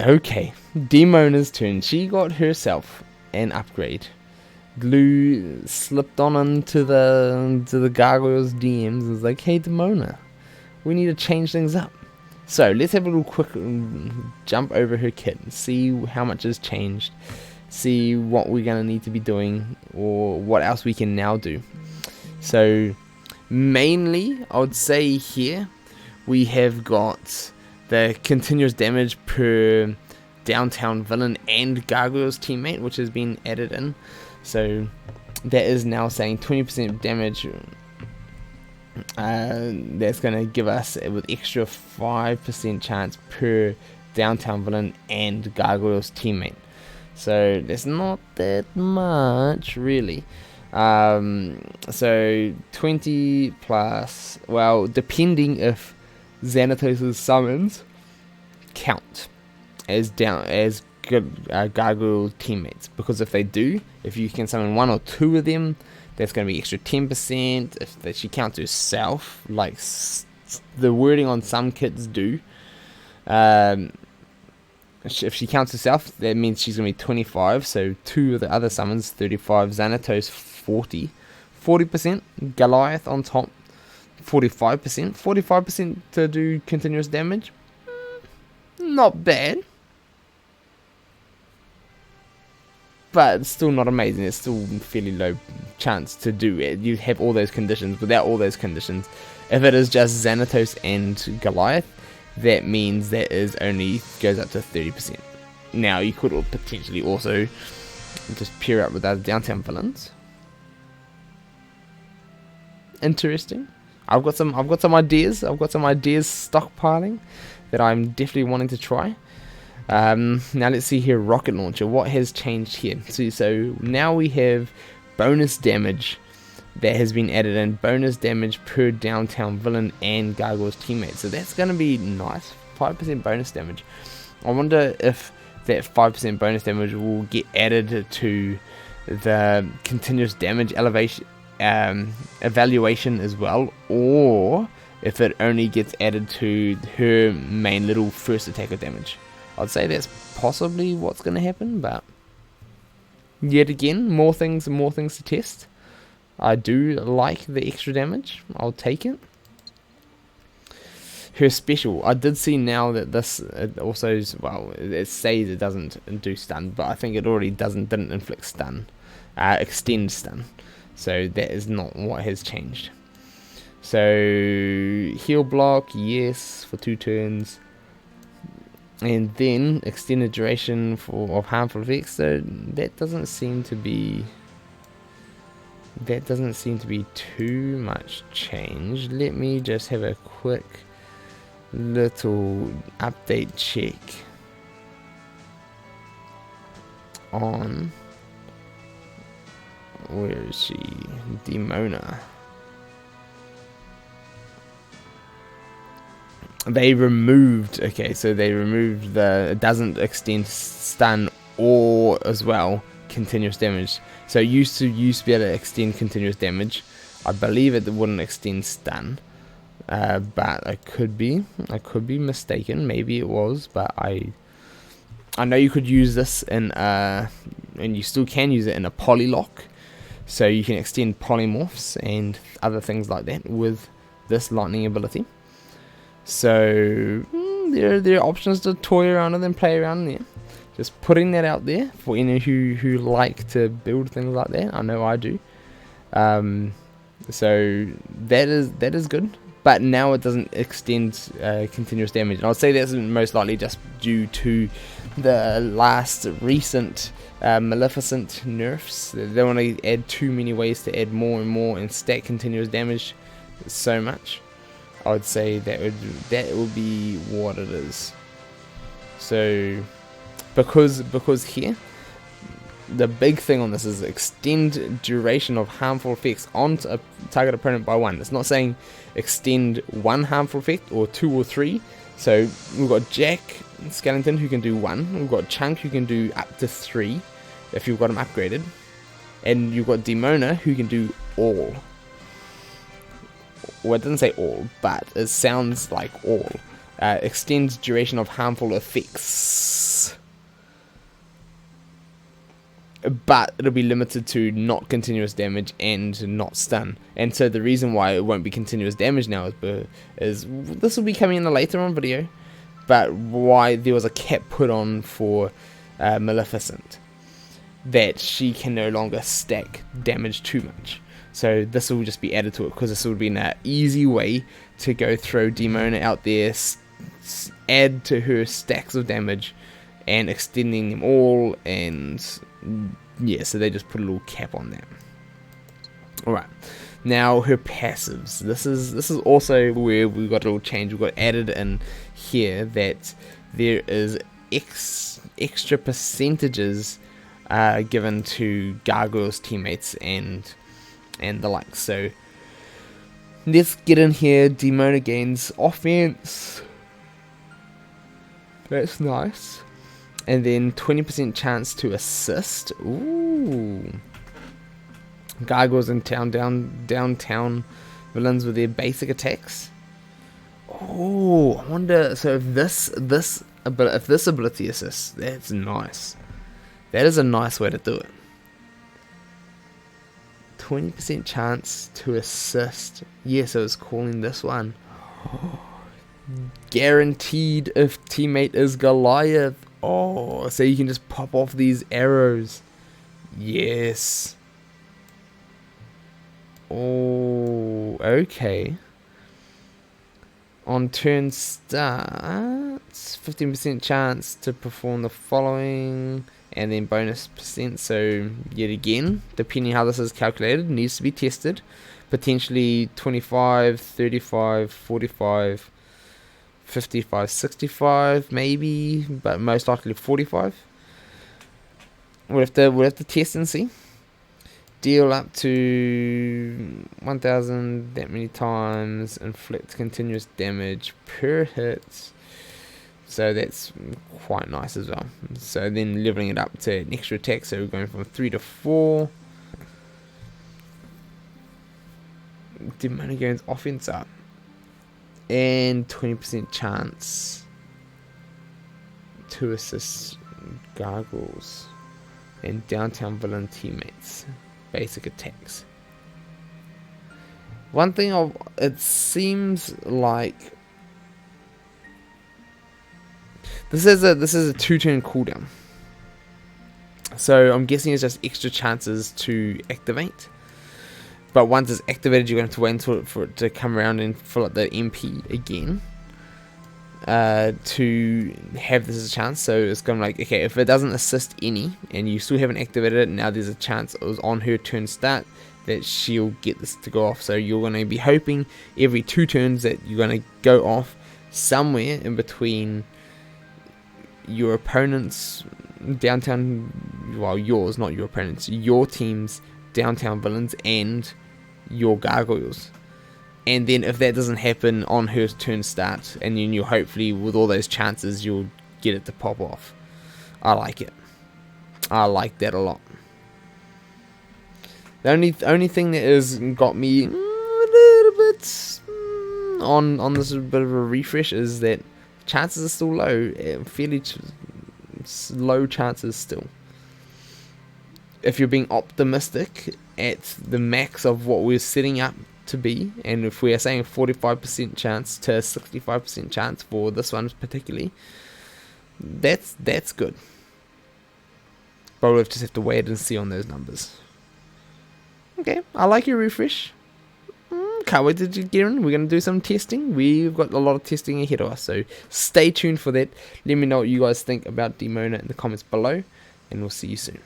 Okay, Demona's turn. She got herself an upgrade. Glue slipped on into the Gargoyle's DMs and was like, hey Demona, we need to change things up. So let's have a little quick jump over her kit and see how much has changed, see what we're going to need to be doing or what else we can now do. So mainly I would say here we have got the continuous damage per downtown villain and Gargoyle's teammate, which has been added in. So that is now saying 20% damage. That's going to give us with extra 5% chance per downtown villain and Gargoyle's teammate. So that's not that much really. So 20 plus, well, depending if Xanatos' summons count as Gargoyle teammates, because if they do, if you can summon one or two of them, that's going to be extra 10%. If she counts herself, like the wording on some kits do, if she counts herself, that means she's going to be 25. So two of the other summons, 35. Xanatos 40%. Goliath on top, 45%. 45% to do continuous damage. Not bad. But it's still not amazing. It's still fairly low chance to do it. You have all those conditions. Without all those conditions, if it is just Xanatos and Goliath, that means that is only goes up to 30%. Now you could potentially also just pair up with other downtown villains. Interesting. I've got some ideas. I've got some ideas stockpiling that I'm definitely wanting to try. Now let's see here, rocket launcher. What has changed here? So now we have bonus damage that has been added in, bonus damage per downtown villain and Gargoyle's teammate. So that's going to be nice, 5% bonus damage. I wonder if that 5% bonus damage will get added to the continuous damage evaluation as well, or if it only gets added to her main little first attacker damage. I'd say that's possibly what's going to happen, but yet again, more things to test. I do like the extra damage. I'll take it. Her special. I did see now that this also is, well, it says it doesn't do stun, but I think it already didn't inflict stun, extend stun. So that is not what has changed. So heal block, yes, for 2 turns. And then extended duration of harmful effects. So that doesn't seem to be too much change. Let me just have a quick little update check on, where is she? Demona. They removed the, it doesn't extend stun or as well continuous damage. So it used to be able to extend continuous damage. I believe it wouldn't extend stun, but I could be mistaken. Maybe it was, but I know you could use this in and you still can use it in a polylock, so you can extend polymorphs and other things like that with this lightning ability. So there are options to toy around with and play around there. Just putting that out there for any who like to build things like that. I know I do. So that is good. But now it doesn't extend continuous damage. And I'll say that's most likely just due to the last recent Maleficent nerfs. They want to add too many ways to add more and more and stack continuous damage so much. I would say that would be what it is. So because here the big thing on this is extend duration of harmful effects on a target opponent by 1. It's not saying extend 1 harmful effect or 2 or 3. So we've got Jack Skellington who can do 1. We've got Chunk who can do up to 3 if you've got him upgraded, and you've got Demona who can do all. Well, it doesn't say all, but it sounds like all. Extends duration of harmful effects. but it'll be limited to not continuous damage and not stun. And so the reason why it won't be continuous damage now is this will be coming in a later on video, but why there was a cap put on for Maleficent, that she can no longer stack damage too much. So this will just be added to it, because this would be an easy way to go throw Demona out there, add to her stacks of damage, and extending them all, and yeah, so they just put a little cap on that. Alright, now her passives. This is also where we got a little change. We got added in here that there is extra percentages given to Gargoyle's teammates and the like. So let's get in here. Demona gains offense. That's nice. And then 20% chance to assist. Ooh. Gargoyles in downtown villains with their basic attacks. Oh, I wonder. So if this ability assists, that's nice. That is a nice way to do it. 20% chance to assist. Yeah, so it's calling this one. Guaranteed if teammate is Goliath. Oh, so you can just pop off these arrows. Yes. Oh, okay. On turn starts, 15% chance to perform the following, and then bonus percent. So yet again, depending how this is calculated, needs to be tested. Potentially 25, 35, 45, 55, 65 maybe, but most likely 45. We'll have to test and see. Deal up to 1000 that many times, inflict continuous damage per hit. So that's quite nice as well. So then leveling it up to an extra attack, so we're going from 3 to 4. Demona gains offense up. And 20% chance to assist Gargoyles and downtown villain teammates. Basic attacks. One thing it seems like this is a 2-turn cooldown. So I'm guessing it's just extra chances to activate. But once it's activated, you're going to have to wait for it to come around and fill up the MP again to have this as a chance. So it's going to like, okay, if it doesn't assist any and you still haven't activated it, now there's a chance it was on her turn start that she'll get this to go off. So you're going to be hoping every 2 turns that you're going to go off somewhere in between your opponent's downtown, well, yours, not your opponent's, your team's downtown villains and your Gargoyles. And then if that doesn't happen on her turn start, and then you'll hopefully, with all those chances, you'll get it to pop off. I like it. I like that a lot. The only thing that has got me a little bit on this bit of a refresh is that chances are still low, fairly low chances still. If you're being optimistic at the max of what we're setting up to be, and if we are saying 45% chance to 65% chance for this one particularly, that's good. But we'll just have to wait and see on those numbers. Okay, I like your refresh. Can't wait to get in. We're going to do some testing. We've got a lot of testing ahead of us, so stay tuned for that. Let me know what you guys think about Demona in the comments below, and we'll see you soon.